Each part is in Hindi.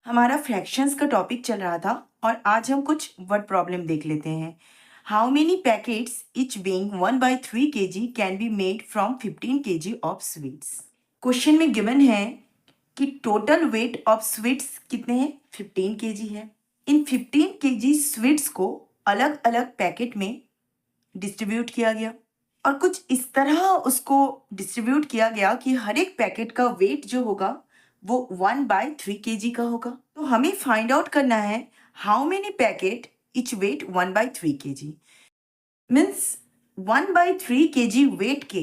हमारा फ्रैक्शंस का टॉपिक चल रहा था और आज हम कुछ वर्ड प्रॉब्लम देख लेते हैं। How many packets etch being 1/3 kg can be made from 15 kg of sweets. Question में गिवन है कि टोटल वेट ऑफ स्वीट्स कितने हैं, 15 kg है। इन 15 kg स्वीट्स को अलग अलग पैकेट में डिस्ट्रीब्यूट किया गया और कुछ इस तरह उसको डिस्ट्रीब्यूट किया गया कि हर एक पैकेट का वेट जो होगा वो 1/3 kg का होगा। तो हमें फाइंड आउट करना है how many packet each weight 1/3 kg। Means 1/3 kg weight के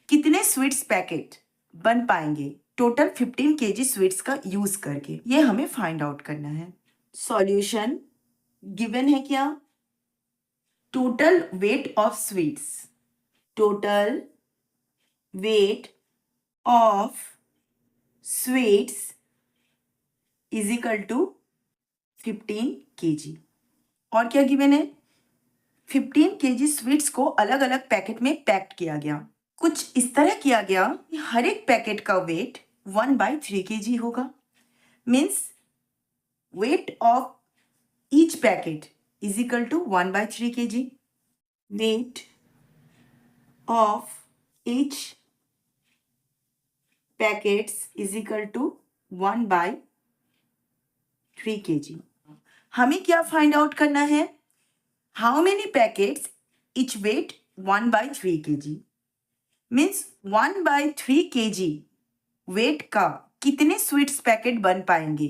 कितने स्वीट्स पैकेट बन पाएंगे टोटल 15 kg स्वीट्स का यूज करके, ये हमें फाइंड आउट करना है। सॉल्यूशन गिवन है क्या, total weight of sweets, total weight of sweets is equal to 15 kg। और क्या गिवन है, 15 kg स्वीट्स को अलग अलग पैकेट में पैक्ड किया गया। कुछ इस तरह किया गया कि हर एक पैकेट का वेट 1/3 kg होगा। Means weight of each packet is equal to 1/3 kg। Weight of each packets is equal to 1/3 kg। हमें क्या फाइंड आउट करना है, how many packets each weight 1/3 kg। Means 1/3 kg weight का कितने स्वीट्स पैकेट बन पाएंगे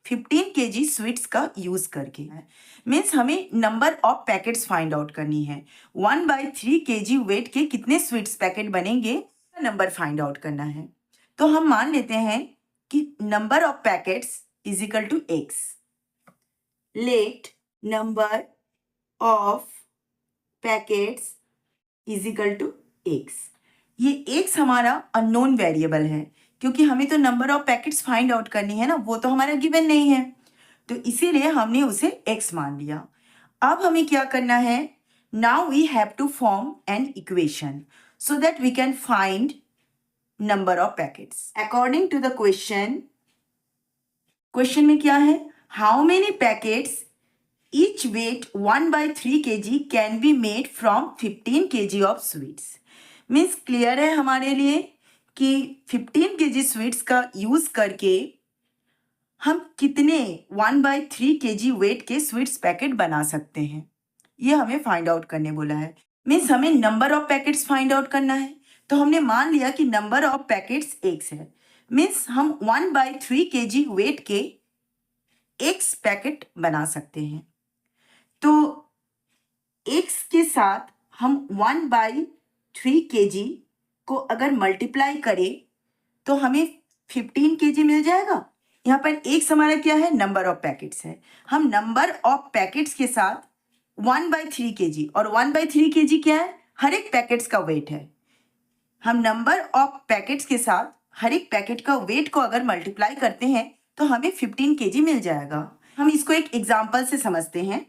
15 kg स्वीट्स का यूज करके। मीन्स हमें number of packets find out करनी है। 1/3 kg वेट के कितने स्वीट्स पैकेट बनेंगे, नंबर फाइंड आउट करना है। तो हम मान लेते हैं कि number of packets is equal to x। Let number of packets is equal to x। ये x हमारा अननोन वेरिएबल है क्योंकि हमें तो number of packets find out करनी है ना, वो तो हमारा गिवन नहीं है, तो इसीलिए हमने उसे x मान लिया। अब हमें क्या करना है, now we have to form an equation so that we can find number of packets according to the question. Question में क्या है, how many packets each weight 1/3 kg can be made from 15 kg of sweets. Means clear है हमारे लिए कि 15 kg स्वीट्स का यूज करके हम कितने 1/3 kg वेट के स्वीट्स पैकेट बना सकते हैं, ये हमें फाइंड आउट करने बोला है। मीन्स हमें number of packets find out करना है। तो हमने मान लिया कि नंबर ऑफ पैकेट्स x है। मीन्स हम 1/3 kg वेट के x पैकेट बना सकते हैं। तो x के साथ हम 1/3 kg को अगर मल्टीप्लाई करें तो हमें 15 kg मिल जाएगा। यहाँ पर x हमारा क्या है, नंबर ऑफ पैकेट्स है। हम नंबर ऑफ पैकेट्स के साथ 1/3 kg, और 1/3 kg क्या है, हर एक पैकेट्स का वेट है। हम नंबर ऑफ पैकेट्स के साथ हर एक पैकेट का वेट को अगर मल्टीप्लाई करते हैं तो हमें 15 kg मिल जाएगा। हम इसको एक एग्जाम्पल से समझते हैं।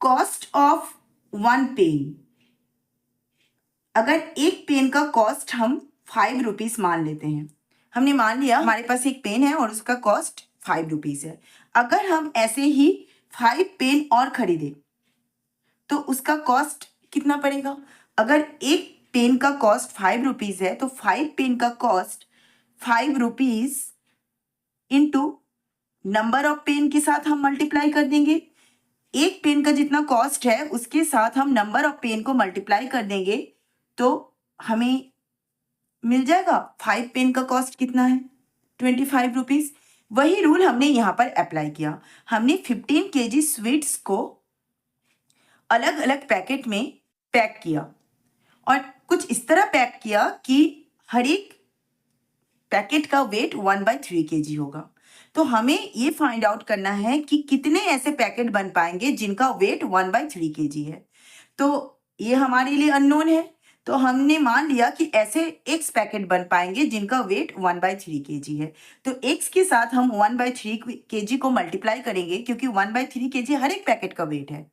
कॉस्ट ऑफ 1 पेन, अगर एक पेन का कॉस्ट हम 5 रुपीज मान लेते हैं। हमने मान लिया हमारे पास एक पेन है और उसका कॉस्ट 5 रुपीज है। अगर हम ऐसे ही 5 पेन और खरीदे तो उसका कॉस्ट कितना पड़ेगा। अगर एक पेन का कॉस्ट 5 रुपीज है तो 5 पेन का cost 5 rupees into number of pen के साथ हम मल्टीप्लाई कर देंगे। एक पेन का जितना कॉस्ट है उसके साथ हम नंबर ऑफ पेन को मल्टीप्लाई कर देंगे तो हमें मिल जाएगा 5 पेन का कॉस्ट कितना है, 25 रुपीज। वही रूल हमने यहाँ पर अप्लाई किया। हमने 15 kg स्वीट्स को अलग अलग पैकेट में पैक किया और कुछ इस तरह पैक किया कि हर एक पैकेट का वेट 1/3 kg होगा। तो हमें ये फाइंड आउट करना है कि कितने ऐसे पैकेट बन पाएंगे जिनका वेट 1/3 kg है। तो ये हमारे लिए अननोन है, तो हमने मान लिया कि ऐसे x पैकेट बन पाएंगे जिनका वेट 1/3 kg है। तो x के साथ हम 1/3 kg को मल्टीप्लाई करेंगे क्योंकि 1/3 kg हर एक पैकेट का वेट है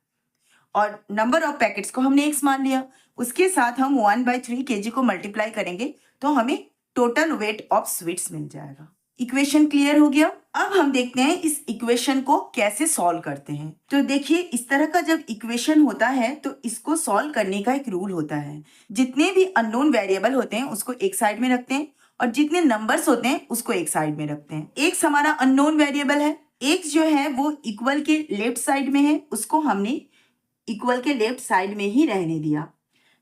और नंबर ऑफ पैकेट्स को हमने x मान लिया, उसके साथ हम 1/3 kg को मल्टीप्लाई करेंगे तो हमें टोटल वेट ऑफ स्वीट्स मिल जाएगा। इक्वेशन क्लियर हो गया। अब हम देखते हैं इस इक्वेशन को कैसे सॉल्व करते हैं। तो देखिए, इस तरह का जब इक्वेशन होता है तो इसको सॉल्व करने का एक रूल होता है। जितने भी अननोन वेरिएबल होते हैं उसको एक साइड में रखते हैं और जितने नंबर्स होते हैं उसको एक साइड में रखते हैं। एक्स हमारा अननोन वेरिएबल है। एक्स जो है वो इक्वल के लेफ्ट साइड में है, उसको हमने इक्वल के लेफ्ट साइड में ही रहने दिया।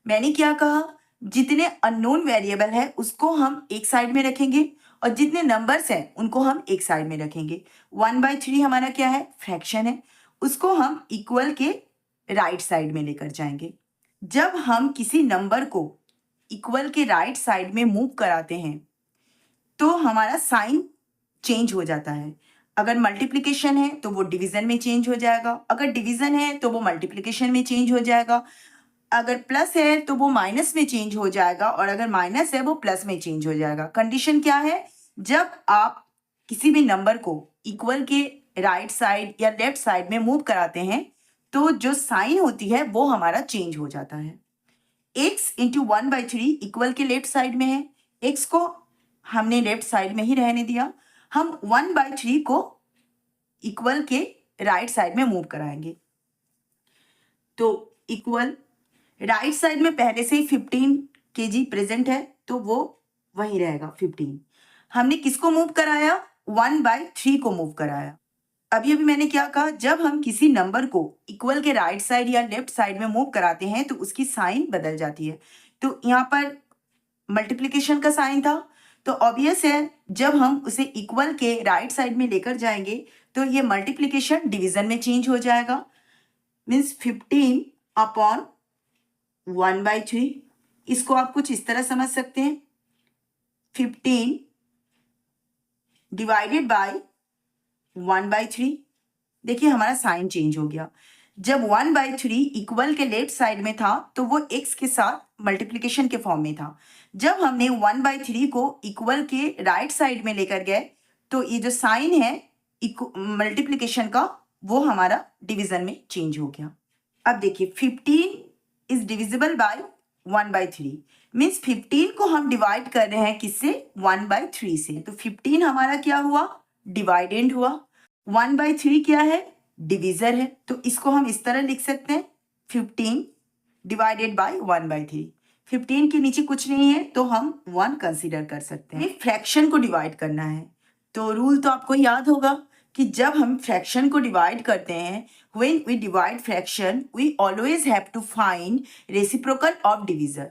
मैंने क्या कहा, जितने अननोन वेरिएबल है उसको हम एक साइड में रखेंगे और जितने नंबर्स हैं उनको हम एक साइड में रखेंगे। 1/3 हमारा क्या है, फ्रैक्शन है, उसको हम इक्वल के राइट साइड में लेकर जाएंगे। जब हम किसी नंबर को इक्वल के राइट साइड में मूव कराते हैं तो हमारा साइन चेंज हो जाता है। अगर मल्टीप्लिकेशन है तो वो डिवीजन में चेंज हो जाएगा, अगर डिवीजन है तो वो मल्टीप्लिकेशन में चेंज हो जाएगा, अगर प्लस है तो वो माइनस में चेंज हो जाएगा और अगर माइनस है वो प्लस में चेंज हो जाएगा। कंडीशन क्या है, जब आप किसी भी नंबर को इक्वल के राइट साइड या लेफ्ट साइड में मूव कराते हैं तो जो साइन होती है वो हमारा चेंज हो जाता है। x इंटू 1/3 इक्वल के लेफ्ट साइड में है, x को हमने लेफ्ट साइड में ही रहने दिया। हम 1/3 को इक्वल के राइट साइड में मूव कराएंगे तो इक्वल राइट साइड में पहले से ही 15 kg प्रेजेंट है तो वो वही रहेगा 15। हमने किसको मूव कराया, 1/3 को मूव कराया। अभी मैंने क्या कहा, जब हम किसी नंबर को इक्वल के राइट साइड या लेफ्ट साइड में मूव कराते हैं तो उसकी साइन बदल जाती है। तो यहाँ पर मल्टीप्लिकेशन का साइन था तो ऑब्वियस है जब हम उसे इक्वल के राइट साइड में लेकर जाएंगे तो ये मल्टीप्लिकेशन डिवीजन में चेंज हो जाएगा। Means 15 upon 1/3। इसको आप कुछ इस तरह समझ सकते हैं, 15 डिवाइडेड बाय 1/3। देखिए हमारा साइन चेंज हो गया। जब 1/3 इक्वल के लेफ्ट साइड में था तो वो x के साथ मल्टीप्लिकेशन के फॉर्म में था। जब हमने 1/3 को इक्वल के राइट साइड में लेकर गए तो ये जो साइन है मल्टीप्लिकेशन का वो हमारा डिवीजन में चेंज हो गया। अब देखिए 15 इज डिविजिबल बाय 1/3 मीन्स 15 को हम डिवाइड कर रहे हैं किससे, 1/3 से। तो 15 हमारा क्या हुआ, डिवाइडेंड हुआ। 1/3 क्या है, डिविजर है। तो इसको हम इस तरह लिख सकते हैं 15 डिवाइडेड बाय 1/3। 15 के नीचे कुछ नहीं है तो हम 1 कंसीडर कर सकते हैं। फ्रैक्शन को डिवाइड करना है तो रूल तो आपको याद होगा कि जब हम फ्रैक्शन को डिवाइड करते हैं, when we divide fraction we always have to find reciprocal of divisor।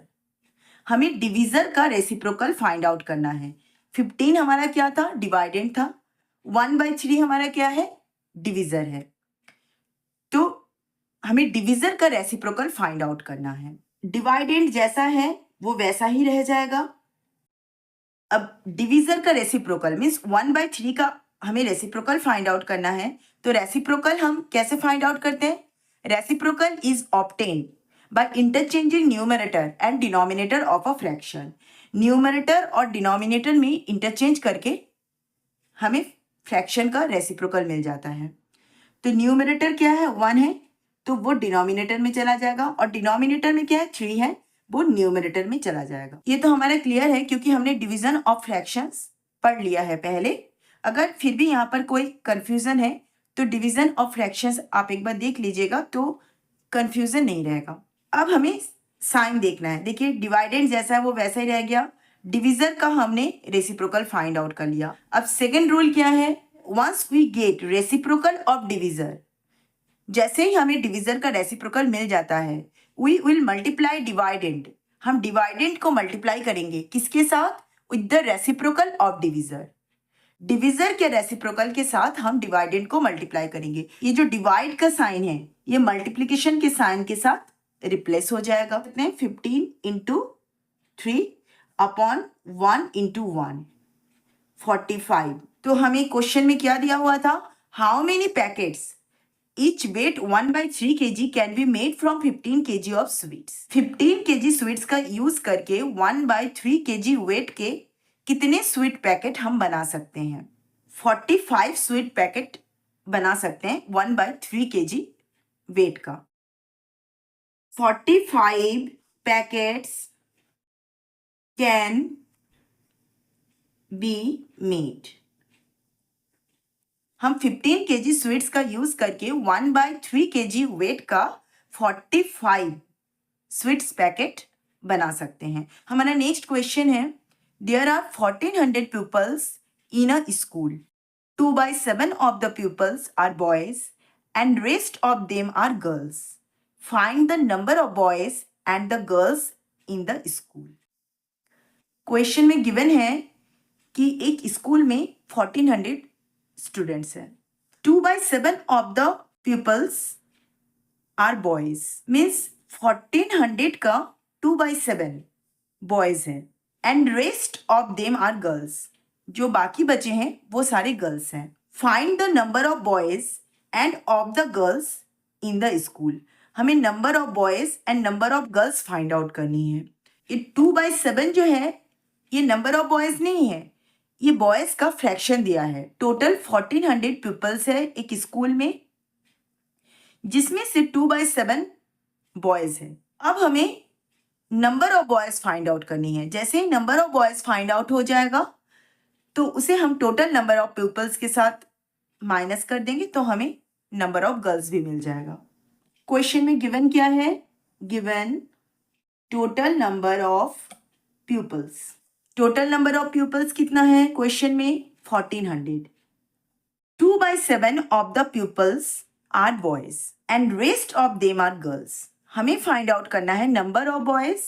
हमें डिविजर का रेसिप्रोकल फाइंड आउट करना है। 15 हमारा क्या था, डिवाइडेंड था। 1/3 हमारा क्या है, डिविजर है। तो हमें डिविजर का रेसिप्रोकल फाइंड आउट करना है। डिवाइडेंड जैसा है वो वैसा ही रह जाएगा। अब डिविजर का रेसिप्रोकल मीन्स 1/3 का हमें रेसिप्रोकल फाइंड आउट करना है। तो रेसिप्रोकल हम कैसे फाइंड आउट करते हैं, reciprocal is obtained by interchanging numerator and denominator of a fraction. Numerator और डिनोमिनेटर में इंटरचेंज करके हमें फ्रैक्शन का रेसिप्रोकल मिल जाता है। तो न्यूमरेटर क्या है, 1 है तो वो डिनोमिनेटर में चला जाएगा और डिनोमिनेटर में क्या है, 3 है, वो न्यूमरेटर में चला जाएगा। ये तो हमारा क्लियर है क्योंकि हमने डिवीजन ऑफ फ्रैक्शंस पढ़ लिया है पहले। अगर फिर भी यहाँ पर कोई कंफ्यूजन है तो डिवीजन ऑफ फ्रैक्शंस आप एक बार देख लीजिएगा तो कंफ्यूजन नहीं रहेगा। अब हमें साइन देखना है। देखिए डिवाइडेंड जैसा है वो वैसा ही रह गया, डिविजर का हमने रेसिप्रोकल फाइंड आउट कर लिया। अब सेकेंड रूल क्या है, once we get reciprocal of divisor, जैसे ही हमें डिविजर का रेसिप्रोकल मिल जाता है, वी विल मल्टीप्लाई डिवाइडेंड। हम डिवाइडेंड को मल्टीप्लाई करेंगे किसके साथ, with the reciprocal of divisor. Divisor के रेसिप्रोकल के साथ हम डिवाइडेंड को मल्टीप्लाई करेंगे। ये जो डिवाइड का साइन है ये मल्टीप्लिकेशन के साइन के साथ रिप्लेस हो जाएगा। 15 इंटू 3 अपॉन 1 इंटू 1 45। तो हमें क्वेश्चन में क्या दिया हुआ था, how many packets each weight 1/3 kg can be made from 15 kg of sweets। 15 kg sweets का यूज करके 1/3 kg वेट के कितने स्वीट पैकेट हम बना सकते हैं, 45 स्वीट पैकेट बना सकते हैं 1/3 kg वेट का। 45 पैकेट्स कैन बी मेड। हम 15 kg स्वीट्स का यूज करके 1/3 kg वेट का 45 स्वीट्स पैकेट बना सकते हैं। हमारा नेक्स्ट क्वेश्चन है, there are 1400 pupils in a school, 2/7 of the pupils are boys and rest of them are girls. Find the number of boys and the girls in the school. Question में गिवन है कि एक स्कूल में 1400 स्टूडेंट्स हैं, 2/7 of the pupils are boys, means 1400 का 2/7 बॉयज हैं and rest of them are girls, जो बाकी बचे हैं वो सारे गर्ल्स हैं। Find the number of boys and of the girls in the school, हमें number of boys and number of girls find out करनी है। ये 2/7 जो है ये नंबर ऑफ बॉयज नहीं है, ये बॉयज का फ्रैक्शन दिया है। टोटल 1400 पीपल्स है एक स्कूल में, जिसमें से 2/7 बॉयज है। अब हमें number of boys find out करनी है। जैसे ही number of boys find out हो जाएगा तो उसे हम टोटल नंबर ऑफ पीपल्स के साथ माइनस कर देंगे, तो हमें नंबर ऑफ गर्ल्स भी मिल जाएगा। क्वेश्चन में गिवन क्या है, given total number of peoples. Total number of peoples कितना है क्वेश्चन में, 1400। 2/7 of the peoples are boys and rest of them are girls. हमें फाइंड आउट करना है number of boys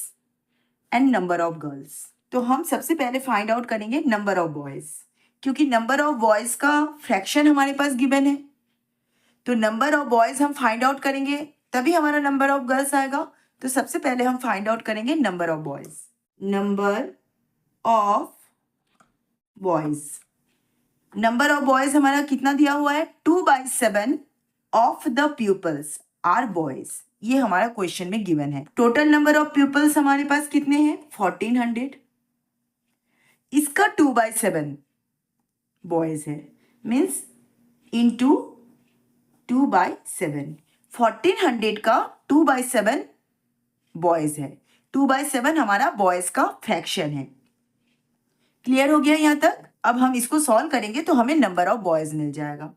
and number of girls. तो हम सबसे पहले फाइंड आउट करेंगे नंबर ऑफ बॉयज, क्योंकि नंबर ऑफ बॉयज का फ्रैक्शन हमारे पास गिवन है। तो नंबर ऑफ बॉयज हम फाइंड आउट करेंगे तभी हमारा नंबर ऑफ गर्ल्स आएगा। तो सबसे पहले हम फाइंड आउट करेंगे number of boys. Number of boys, number of boys हमारा कितना दिया हुआ है, 2/7 of the pupils are boys, ये हमारा क्वेश्चन में गिवन है। टोटल नंबर ऑफ पीपल्स हमारे पास कितने हैं, 1400। इसका 2/7 बॉयज है, मीन्स इंटू 2/7। 1400 का 2/7 बॉयज है, 2/7 हमारा बॉयज का फ्रैक्शन है। क्लियर हो गया यहाँ तक। अब हम इसको सॉल्व करेंगे तो हमें नंबर ऑफ बॉयज मिल जाएगा।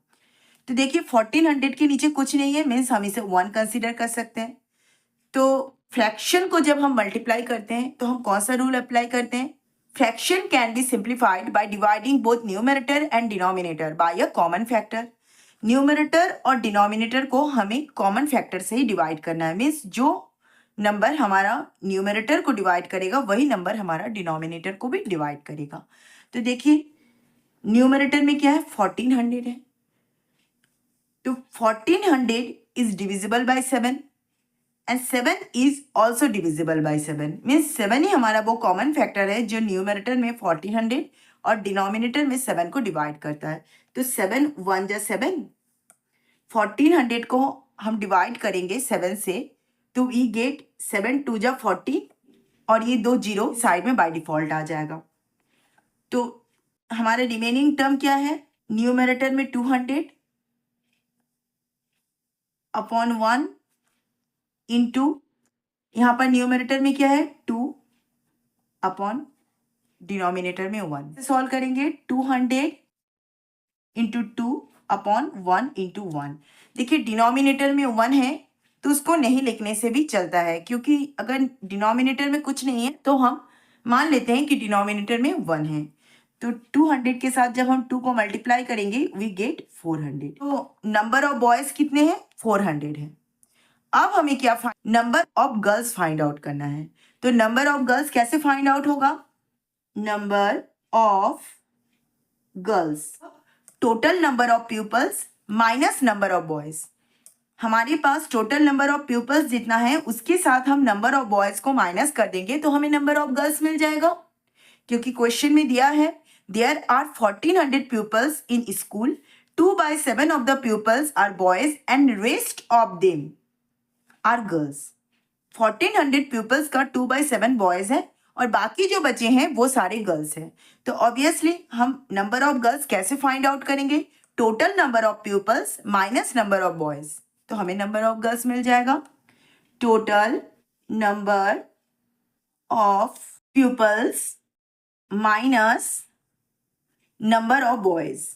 तो देखिए 1400 के नीचे कुछ नहीं है, मीन्स हम इसे 1 कंसीडर कर सकते हैं। तो फ्रैक्शन को जब हम मल्टीप्लाई करते हैं तो हम कौन सा रूल अप्लाई करते हैं, fraction can be simplified by dividing both numerator and denominator by a common factor. Numerator और डिनोमिनेटर को हमें कॉमन फैक्टर से ही डिवाइड करना है, मीन्स जो नंबर हमारा न्यूमरेटर को डिवाइड करेगा वही नंबर हमारा डिनोमिनेटर को भी डिवाइड करेगा। तो देखिए न्यूमरेटर में क्या है, 1400 है, तो 1400 is divisible by 7 and 7 is also divisible by 7, means 7 ही हमारा वो कॉमन फैक्टर है जो न्यूमरेटर में 1400 और डिनोमिनेटर में 7 को डिवाइड करता है। तो 7 1 जा 7, 1400 को हम डिवाइड करेंगे 7 से तो वी गेट 7 2 जा 40 और ये 2 जीरो साइड में बाय डिफॉल्ट आ जाएगा। तो हमारे रिमेनिंग टर्म क्या है, न्यूमरेटर में 200 अपॉन 1 इंटू यहाँ पर न्यूमरेटर में क्या है 2 अपॉन डिनोमिनेटर में 1। सॉल्व करेंगे 200 इंटू 2 अपॉन 1 इंटू 1। देखिए डिनोमिनेटर में 1 है तो उसको नहीं लिखने से भी चलता है, क्योंकि अगर डिनोमिनेटर में कुछ नहीं है तो हम मान लेते हैं कि डिनोमिनेटर में 1 है। तो 200 के साथ जब हम 2 को मल्टीप्लाई करेंगे वी गेट 400। तो नंबर ऑफ बॉयज कितने हैं, 400 है। अब हमें क्या number of girls find out करना है। तो नंबर ऑफ गर्ल्स कैसे फाइंड आउट होगा, number of girls total number of people's minus number of boys. हमारे पास टोटल नंबर ऑफ प्यूपल्स जितना है उसके साथ हम नंबर ऑफ बॉयज को माइनस कर देंगे तो हमें नंबर ऑफ गर्ल्स मिल जाएगा, क्योंकि क्वेश्चन में दिया है there are 1400 pupils in school, 2/7 of the pupils are boys and rest of them are girls। 1400 pupils का 2/7 बॉयज है और बाकी जो बचे हैं वो सारे गर्ल्स हैं। तो ऑब्वियसली हम नंबर ऑफ गर्ल्स कैसे फाइंड आउट करेंगे, total number of people's minus number of boys, तो हमें नंबर ऑफ गर्ल्स मिल जाएगा। Total number of people's minus number of boys,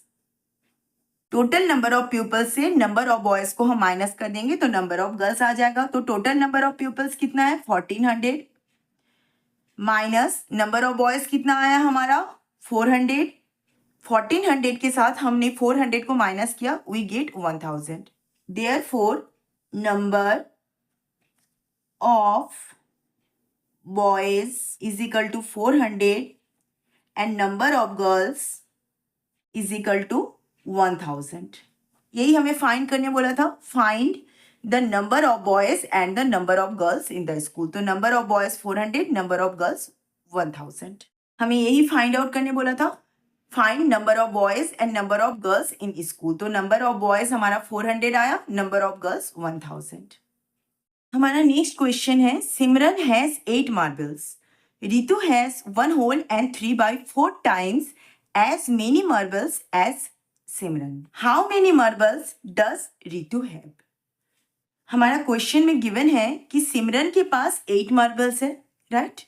total number of people's से नंबर ऑफ बॉयज को हम माइनस कर देंगे तो नंबर ऑफ गर्ल्स आ जाएगा। तो टोटल नंबर ऑफ प्यूपल्स कितना है 1400 माइनस नंबर ऑफ बॉयज कितना आया हमारा 400। 1400 के साथ हमने 400 को माइनस किया, we get 1000। Therefore number of boys is equal to 400 and number of girls is equal to 1000। यही हमें फाइंड करने बोला था, find the number of boys and the number of girls in the school. तो number of boys 400, number of girls 1000। हमें यही फाइंड आउट करने बोला था, find number of boys and number of girls in school. तो नंबर ऑफ बॉयज हमारा 400 आया, नंबर ऑफ गर्ल्स 1000। हमारा नेक्स्ट क्वेश्चन है, Simran has 8 marbles, Ritu has 1 whole and 3/4 times as many marbles as Simran. How many marbles does Ritu have? हमारा क्वेश्चन में गिवन है कि सिमरन के पास 8 मार्बल्स है, right.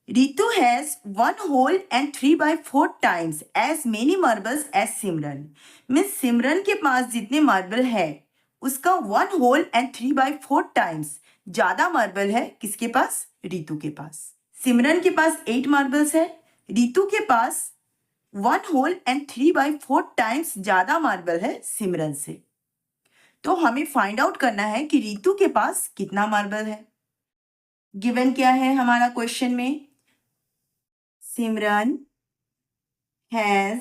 Ritu has 1 whole and 3/4 times as many marbles as Simran. Means Simran के पास जितने मार्बल है उसका 1 होल एंड 3/4 टाइम्स ज्यादा मार्बल है किसके पास, रितु के पास। सिमरन के पास 8 मार्बल्स है, रितु के पास 1 होल एंड 3/4 टाइम्स ज्यादा मार्बल है सिमरन से। तो हमें फाइंड आउट करना है कि रितु के पास कितना मार्बल है। गिवन क्या है हमारा क्वेश्चन में, सिमरन हैज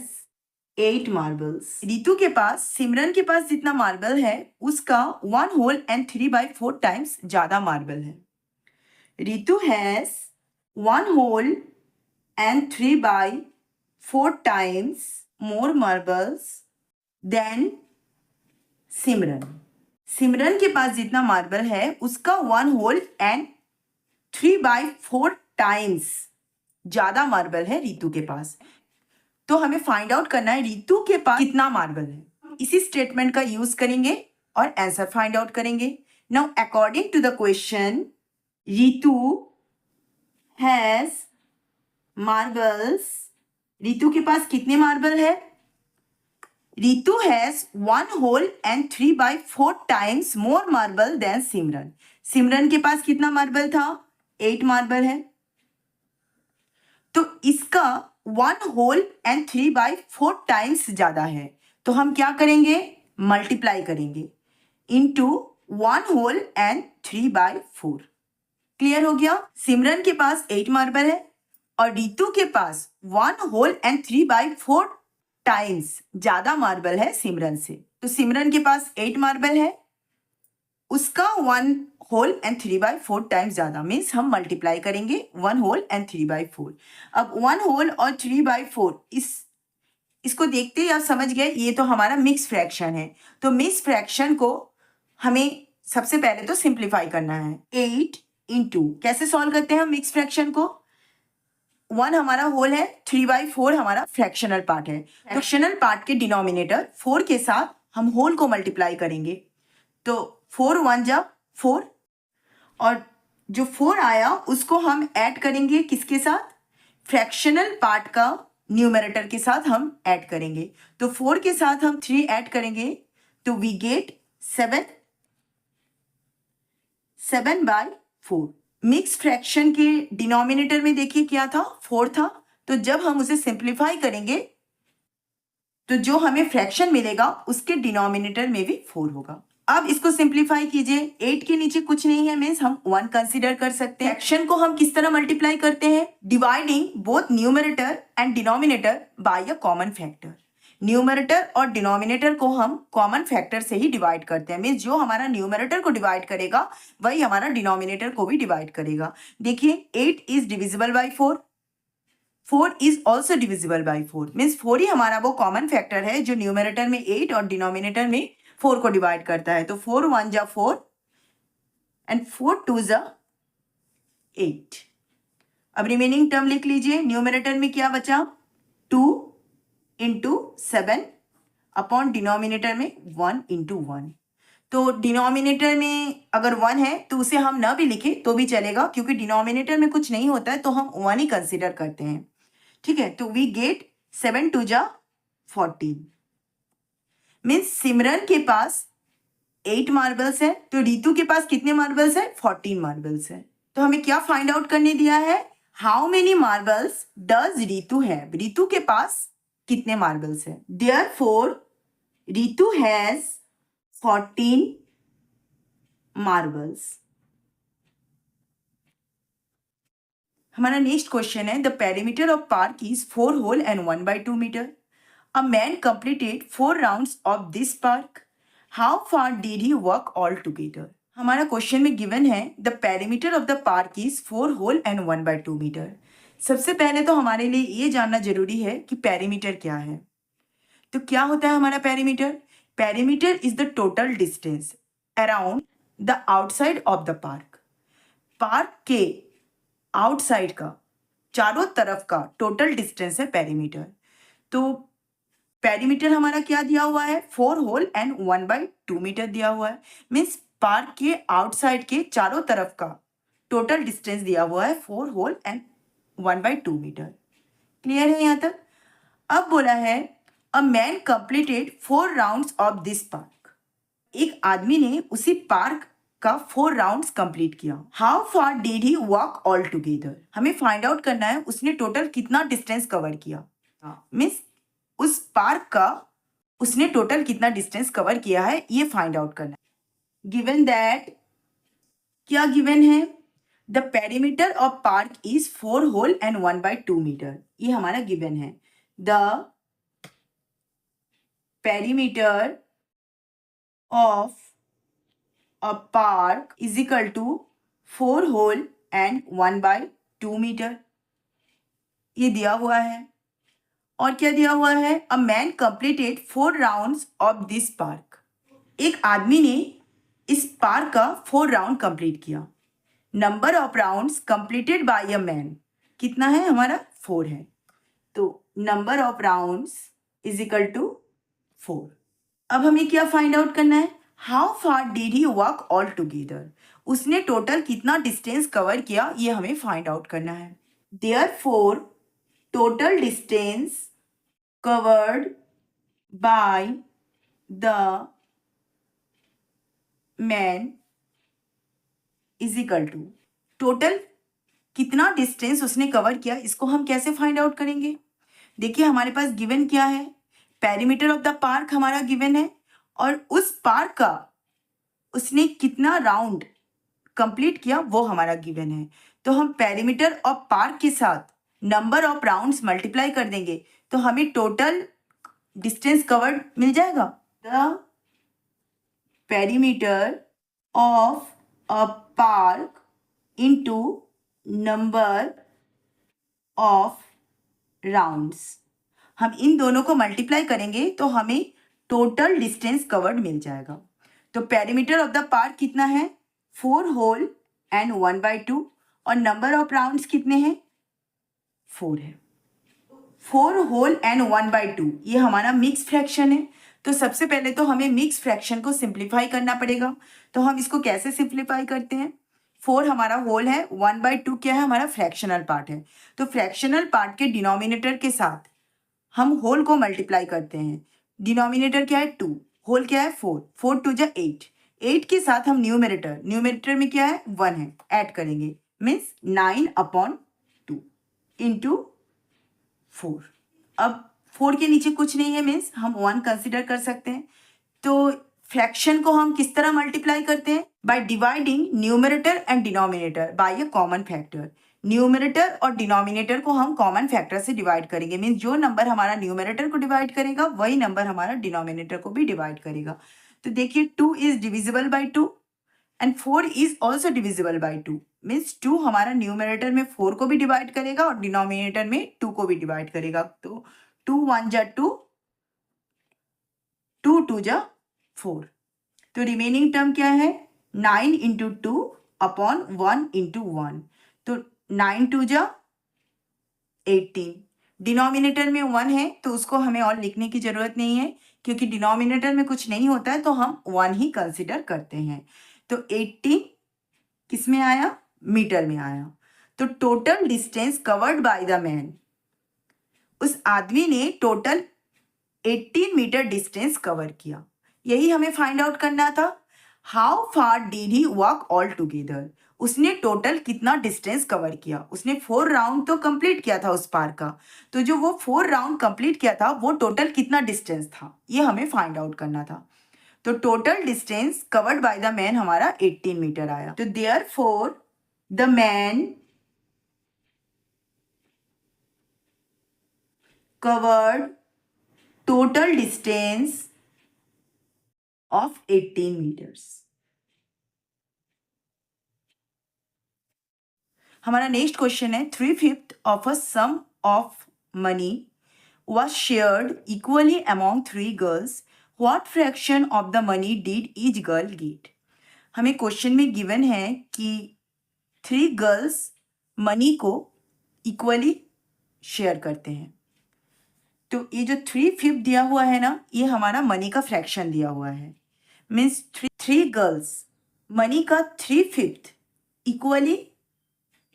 8 मार्बल्स। रितु के पास सिमरन के पास जितना मार्बल है उसका 1 होल एंड 3/4 टाइम्स ज्यादा मार्बल है। Ritu has 1 whole and 3/4 times more marbles than Simran. Simran के पास जितना मार्बल है उसका 1 होल एंड 3/4 टाइम्स ज्यादा मार्बल है रितु के पास। तो हमें फाइंड आउट करना है रितु के पास कितना मार्बल है। इसी स्टेटमेंट का यूज करेंगे और आंसर फाइंड आउट करेंगे। Now according to the question, Ritu has marbles, Ritu के पास कितने मार्बल है, Ritu has 1 whole and 3/4 times more marble than Simran. Simran के पास कितना मार्बल था, 8 मार्बल है। तो इसका 1 होल एंड 3/4 टाइम्स ज्यादा है। तो हम क्या करेंगे, मल्टीप्लाई करेंगे इंटू 1 होल एंड 3/4। क्लियर हो गया। सिमरन के पास 8 मार्बल है और रितु के पास 1 होल एंड 3/4 टाइम्स ज्यादा मार्बल है सिमरन से। तो सिमरन के पास 8 मार्बल है, उसका 1 होल एंड 3/4 टाइम्स ज्यादा, मीन्स हम मल्टीप्लाई करेंगे 1 होल एंड 3/4। अब 1 होल और 3/4 इसको देखते ही आप समझ गए ये तो हमारा मिक्स फ्रैक्शन है। तो मिक्स फ्रैक्शन को हमें सबसे पहले तो सिंप्लीफाई करना है। 8 इंटू, कैसे सॉल्व करते हैं हम मिक्स फ्रैक्शन को, 1 हमारा होल है, 3/4 हमारा फ्रैक्शनल पार्ट है। फ्रैक्शनल पार्ट के डिनोमिनेटर 4 के साथ हम होल को मल्टीप्लाई करेंगे। तो 4 1 जा 4 और जो 4 आया उसको हम ऐड करेंगे किसके साथ, फ्रैक्शनल पार्ट का न्यूमरेटर के साथ हम ऐड करेंगे। तो 4 के साथ हम 3 ऐड करेंगे तो वी गेट 7/4। मिक्स फ्रैक्शन के डिनोमिनेटर में देखिए क्या था, 4 था। तो जब हम उसे सिंप्लीफाई करेंगे तो जो हमें फ्रैक्शन मिलेगा उसके डिनोमिनेटर में भी 4 होगा। अब इसको सिंप्लीफाई कीजिए, 8 के नीचे कुछ नहीं है, मीन्स हम 1 कंसीडर कर सकते हैं। फ्रैक्शन को हम किस तरह मल्टीप्लाई करते हैं, dividing both numerator and denominator by a common factor. Numerator और डिनोमिनेटर को हम कॉमन फैक्टर से ही डिवाइड करते हैं, मीन्स जो हमारा न्यूमरेटर को डिवाइड करेगा वही हमारा डिनोमिनेटर को भी डिवाइड करेगा। देखिए 8 is divisible by 4, 4 is also divisible by 4, means 4 ही हमारा वो कॉमन फैक्टर है जो न्यूमरेटर में 8 और डिनोमिनेटर में 4 को डिवाइड करता है। तो 4 1 जा 4 एंड 4 2 जा 8। अब रिमेनिंग टर्म लिख लीजिए, न्यूमरेटर में क्या बचा, 2 इंटू 7 अपॉन डिनोमिनेटर में 1 इंटू 1। तो डिनोमिनेटर में अगर 1 है तो उसे हम ना भी लिखे तो भी चलेगा, क्योंकि डिनोमिनेटर में कुछ नहीं होता है तो हम 1 ही कंसिडर करते हैं। ठीक है, तो वी गेट 7 2 जा 14। मीन्स सिमरन के पास 8 मार्बल्स है, तो रितु के पास कितने मार्बल्स है? 14 मार्बल्स है। तो हमें क्या फाइंड आउट करने दिया है? How many marbles does Ritu have? Ritu के पास कितने मार्बल्स है? Therefore Ritu has 14 marbles. हमारा नेक्स्ट क्वेश्चन है, the perimeter of park is 4 whole and 1/2 metre. A man completed 4 rounds of this park. How far did he walk all together? हमारा क्वेश्चन में गिवन है the perimeter of the park is 4 whole and 1/2 metre. सबसे पहले तो हमारे लिए ये जानना जरूरी है कि पेरीमीटर क्या है। तो क्या होता है हमारा perimeter? Perimeter is the total distance around the outside of the park. Park के आउटसाइड का, चारों तरफ का टोटल डिस्टेंस है पेरीमीटर। तो पेरीमीटर हमारा क्या दिया हुआ है? 4 होल एंड 1/2 मीटर दिया हुआ है। मीन्स पार्क के आउटसाइड के चारों तरफ का टोटल डिस्टेंस दिया हुआ है 4 होल एंड 1/2 मीटर। क्लियर है यहाँ तक? अब बोला है अ man completed 4 rounds of this park. एक आदमी ने उसी पार्क का 4 राउंड्स कंप्लीट किया। How far did he walk all together? हमें फाइंड आउट करना है उसने टोटल कितना डिस्टेंस कवर किया। मीन्स उस पार्क का उसने टोटल कितना डिस्टेंस कवर किया है, ये फाइंड आउट करना है। गिवन दैट, क्या गिवन है? The perimeter of park is 4 whole and 1/2 metre. ये हमारा गिवन है। The perimeter of a park is equal to 4 whole and 1/2 metre. ये दिया हुआ है। और क्या दिया हुआ है? A man completed 4 rounds of this park। एक आदमी ने इस पार्क का 4 राउंड कंप्लीट किया। Number of rounds completed by a man कितना है हमारा? 4 है। तो number of rounds is equal to 4। अब हमें क्या फाइंड आउट करना है? How far did he walk all together? उसने टोटल कितना डिस्टेंस कवर किया, ये हमें फाइंड आउट करना है। Therefore total distance covered by the man is equal to, total कितना डिस्टेंस उसने कवर किया, इसको हम कैसे फाइंड आउट करेंगे? देखिए हमारे पास गिवन क्या है? पेरीमीटर ऑफ द पार्क हमारा गिवन है, और उस पार्क का उसने कितना राउंड कंप्लीट किया वो हमारा गिवन है। तो हम पेरीमीटर ऑफ पार्क के साथ नंबर ऑफ राउंड्स मल्टीप्लाई कर देंगे तो हमें टोटल डिस्टेंस कवर्ड मिल जाएगा। The perimeter of a park into number of rounds, हम इन दोनों को मल्टीप्लाई करेंगे तो हमें टोटल डिस्टेंस कवर्ड मिल जाएगा। तो पेरीमीटर ऑफ द पार्क कितना है? 4 होल एंड 1/2, और नंबर ऑफ राउंड्स कितने हैं? 4 है। 4 होल एंड 1/2 ये हमारा मिक्स फ्रैक्शन है। तो सबसे पहले तो हमें मिक्स फ्रैक्शन को सिंप्लीफाई करना पड़ेगा। तो हम इसको कैसे सिंप्लीफाई करते हैं? 4 हमारा होल है, 1/2 क्या है? हमारा फ्रैक्शनल पार्ट है। तो फ्रैक्शनल पार्ट के डिनोमिनेटर के साथ हम होल को मल्टीप्लाई करते हैं। डिनोमिनेटर क्या है? 2, होल क्या है? 4, 4 2 जा 8, 8 के साथ हम न्यूमरेटर में क्या है? 1 है, ऐड करेंगे, मीन्स 9/2 इंटू 4। अब 4 के नीचे कुछ नहीं है, मीन्स हम 1 कंसिडर कर सकते हैं। तो फ्रैक्शन को हम किस तरह मल्टीप्लाई करते हैं? By dividing numerator and denominator by a common factor. Numerator और डिनोमिनेटर को हम कॉमन फैक्टर से डिवाइड करेंगे, मीन्स जो नंबर हमारा न्यूमरेटर को डिवाइड करेगा वही नंबर हमारा डिनोमिनेटर को भी डिवाइड करेगा। तो देखिए 2 is divisible by 2 and 4 is also divisible by 2, means 2 हमारा न्यूमरेटर में 4 को भी डिवाइड करेगा और डिनोमिनेटर में 2 को भी डिवाइड करेगा। तो 2 1 जा 2, 2 2 जा 4। तो रिमेनिंग टर्म क्या है? 9 इंटू 2 अपॉन 1 इंटू 1। तो 9 2 जा 18। डिनोमिनेटर में 1 है तो उसको हमें और लिखने की जरूरत नहीं है, क्योंकि डिनोमिनेटर में कुछ नहीं होता है तो हम 1 ही कंसिडर करते हैं। तो 18 किस में आया? मीटर में आया। तो total distance covered by the man, उस आदमी ने टोटल 18 मीटर डिस्टेंस कवर किया। यही हमें फाइंड आउट करना था। How far did he walk all together, उसने टोटल कितना डिस्टेंस कवर किया। उसने 4 राउंड तो कंप्लीट किया था उस पार का, तो जो वो 4 राउंड कंप्लीट किया था वो टोटल कितना डिस्टेंस था, ये हमें फाइंड आउट करना था। तो total distance covered by the man हमारा 18 मीटर आया। तो therefore the man covered total distance of 18 meters। हमारा नेक्स्ट क्वेश्चन है 3/5 of a sum of money was shared equally among 3 girls. What fraction of the money did each girl get? हमें क्वेश्चन में गिवन है कि 3 गर्ल्स मनी को इक्वली शेयर करते हैं। तो ये जो 3/5 दिया हुआ है ना, ये हमारा मनी का फ्रैक्शन दिया हुआ है। मीन्स 3 गर्ल्स मनी का 3/5 इक्वली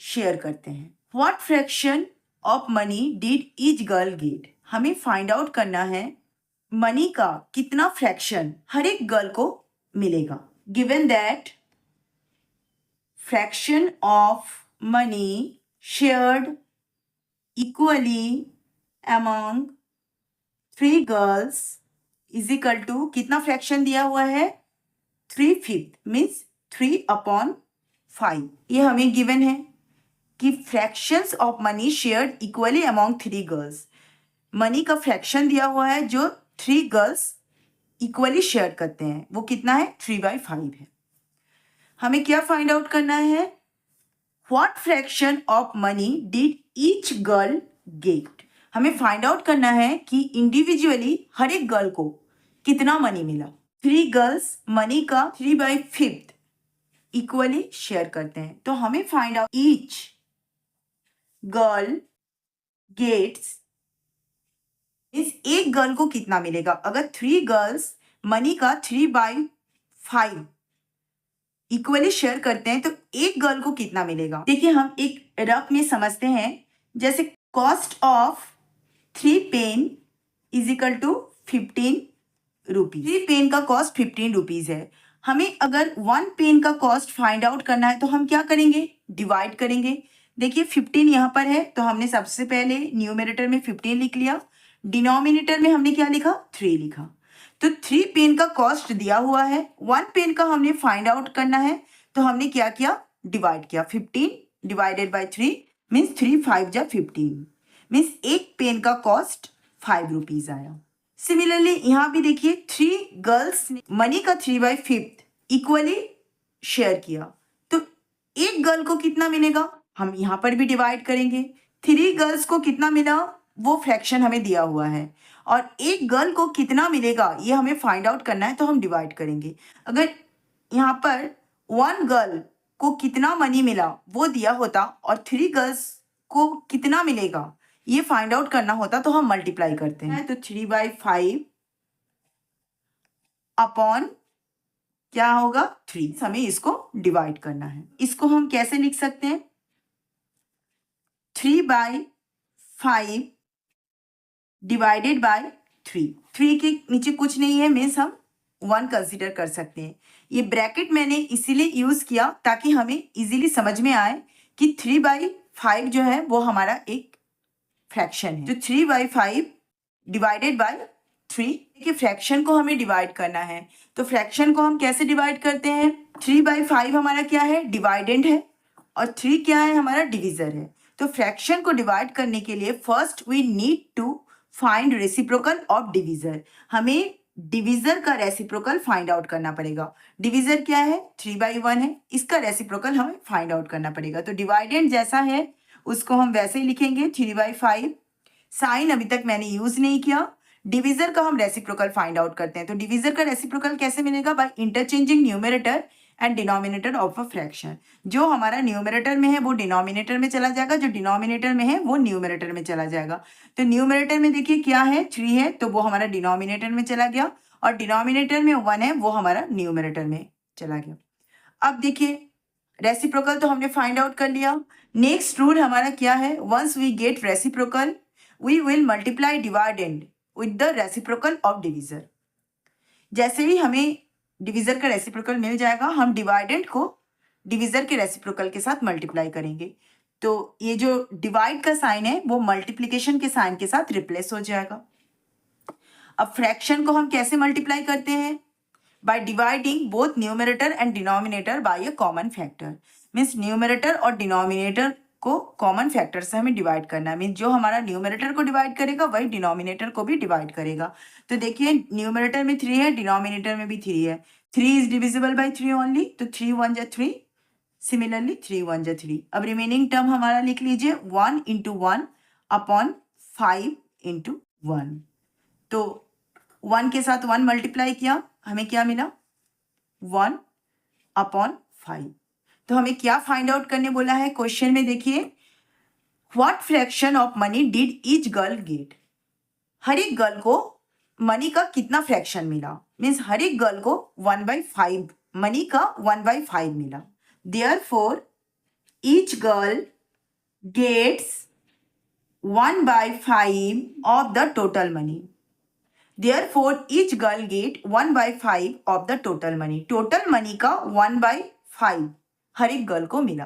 शेयर करते हैं। What fraction of money did each girl get, हमें फाइंड आउट करना है मनी का कितना फ्रैक्शन हर एक गर्ल को मिलेगा। Given that fraction of money shared equally among 3 girls is equal to, कितना फ्रैक्शन दिया हुआ है 3/5 मीन्स 3/5। ये हमें गिवन है कि fractions of money shared equally among 3 girls, money का फ्रैक्शन दिया हुआ है जो 3 गर्ल्स इक्वली शेयर करते हैं, वो कितना है 3/5 है। हमें क्या फाइंड आउट करना है, what fraction of money did each girl get, हमें फाइंड आउट करना है कि इंडिविजुअली हर एक गर्ल को कितना मनी मिला। 3 गर्ल्स मनी का 3/5 इक्वली शेयर करते हैं, तो हमें find out each girl gets, इस एक गर्ल को कितना मिलेगा। अगर 3 गर्ल्स मनी का 3/5 इक्वली शेयर करते हैं तो एक गर्ल को कितना मिलेगा। देखिए हम एक रफ में समझते हैं, जैसे cost of 3 pen is equal to 15 rupees. 3 pen का कॉस्ट 15 रुपीज है। हमें अगर 1 पेन का कॉस्ट फाइंड आउट करना है तो हम क्या करेंगे, डिवाइड करेंगे। देखिए 15 यहाँ पर है तो हमने सबसे पहले न्यूमरेटर में 15 लिख लिया, डिनोमिनेटर में हमने क्या लिखा 3 लिखा। तो 3 पेन का कॉस्ट दिया हुआ है, 1 पेन का हमने फाइंड आउट करना है, तो हमने क्या किया डिवाइड किया। 15 डिवाइडेड बाय 3 मीन्स 3 5 जा 15 मीन्स एक पेन का कॉस्ट 5 रुपीज आया। सिमिलरली यहाँ भी देखिए 3 गर्ल्स ने मनी का 3/5 इक्वली शेयर किया, तो एक गर्ल को कितना मिलेगा, हम यहाँ पर भी डिवाइड करेंगे। 3 गर्ल्स को कितना मिला वो फ्रैक्शन हमें दिया हुआ है, और एक गर्ल को कितना मिलेगा ये हमें फाइंड आउट करना है, तो हम डिवाइड करेंगे। अगर यहाँ पर 1 गर्ल को कितना मनी मिला वो दिया होता और 3 गर्ल्स को कितना मिलेगा ये फाइंड आउट करना होता, तो हम मल्टीप्लाई करते हैं। तो 3/5 अपॉन क्या होगा 3, हमें इसको डिवाइड करना है। इसको हम कैसे लिख सकते हैं, 3/5 डिवाइडेड बाय 3 के नीचे कुछ नहीं है मीन्स हम 1 कंसीडर कर सकते हैं। ये ब्रैकेट मैंने इसीलिए यूज किया ताकि हमें इजीली समझ में आए कि 3/5 जो है वो हमारा एक फ्रैक्शन है। जो 3/5 डिवाइडेड बाय 3 के फ्रैक्शन को हमें डिवाइड करना है, तो फ्रैक्शन को हम कैसे डिवाइड करते हैं, 3/5 हमारा क्या है डिवाइडेंड है और 3 क्या है हमारा डिविजर है। तो फ्रैक्शन को डिवाइड करने के लिए first we need to find reciprocal of divisor, हमें डिविजर का रेसिप्रोकल फाइंड आउट करना पड़ेगा। डिविजर क्या है 3/1 है, इसका रेसिप्रोकल हमें फाइंड आउट करना पड़ेगा। तो डिवाइडेंड जैसा है उसको हम वैसे ही लिखेंगे 3/5, साइन अभी तक मैंने यूज नहीं किया। डिविजर का हम रेसिप्रोकल फाइंड आउट करते हैं, तो डिविजर का रेसिप्रोकल कैसे मिलेगा, by interchanging numerator and denominator of a fraction. जो हमारा न्यूमरेटर में है वो डिनोमिनेटर में चला जाएगा, जो डिनोमिनेटर में है वो न्यूमरेटर में चला जाएगा। तो न्यूमरेटर में देखिए क्या है 3 है, तो वो हमारा डिनोमिनेटर में चला गया, और डिनोमिनेटर में 1 है वो हमारा न्यूमरेटर में चला गया। अब देखिए रेसिप्रोकल तो हमने फाइंड आउट कर लिया। नेक्स्ट रूल हमारा क्या है, once we get reciprocal we will multiply dividend with the reciprocal of divisor. जैसे ही हमें डिविजर का रेसिप्रोकल मिल जाएगा, हम डिवाइडेंड को डिविजर के रेसिप्रोकल के साथ मल्टीप्लाई करेंगे। तो ये जो डिवाइड का साइन है वो मल्टीप्लिकेशन के साइन के साथ रिप्लेस हो जाएगा। अब फ्रैक्शन को हम कैसे मल्टीप्लाई करते हैं? By dividing both numerator and denominator by a common factor. Means numerator और डिनोमिनेटर को कॉमन फैक्टर से हमें डिवाइड करना है। मीन्स जो हमारा न्यूमरेटर को डिवाइड करेगा वही डिनोमिनेटर को भी डिवाइड करेगा। तो देखिए न्यूमरेटर में 3 है, डिनोमिनेटर में भी 3 है। 3 इज डिविजिबल बाई 3 ओनली, तो 3 1 जा 3, सिमिलरली 3 1 जा 3। अब रिमेनिंग टर्म हमारा लिख लीजिए 1 इंटू 1 अपॉन 5 इंटू 1। तो 1 के साथ 1 मल्टीप्लाई किया, हमें क्या मिला? 1 अपॉन 5। तो हमें क्या फाइंड आउट करने बोला है क्वेश्चन में? देखिए, what fraction of money did each girl get. हर एक गर्ल को मनी का कितना फ्रैक्शन मिला? मीन्स हर एक गर्ल को 1/5 मनी का 1/5 मिला। Therefore each girl gets 1/5 of the total money. Therefore, each girl get 1/5 of the total money. Total money का 1/5 हर एक गर्ल को मिला।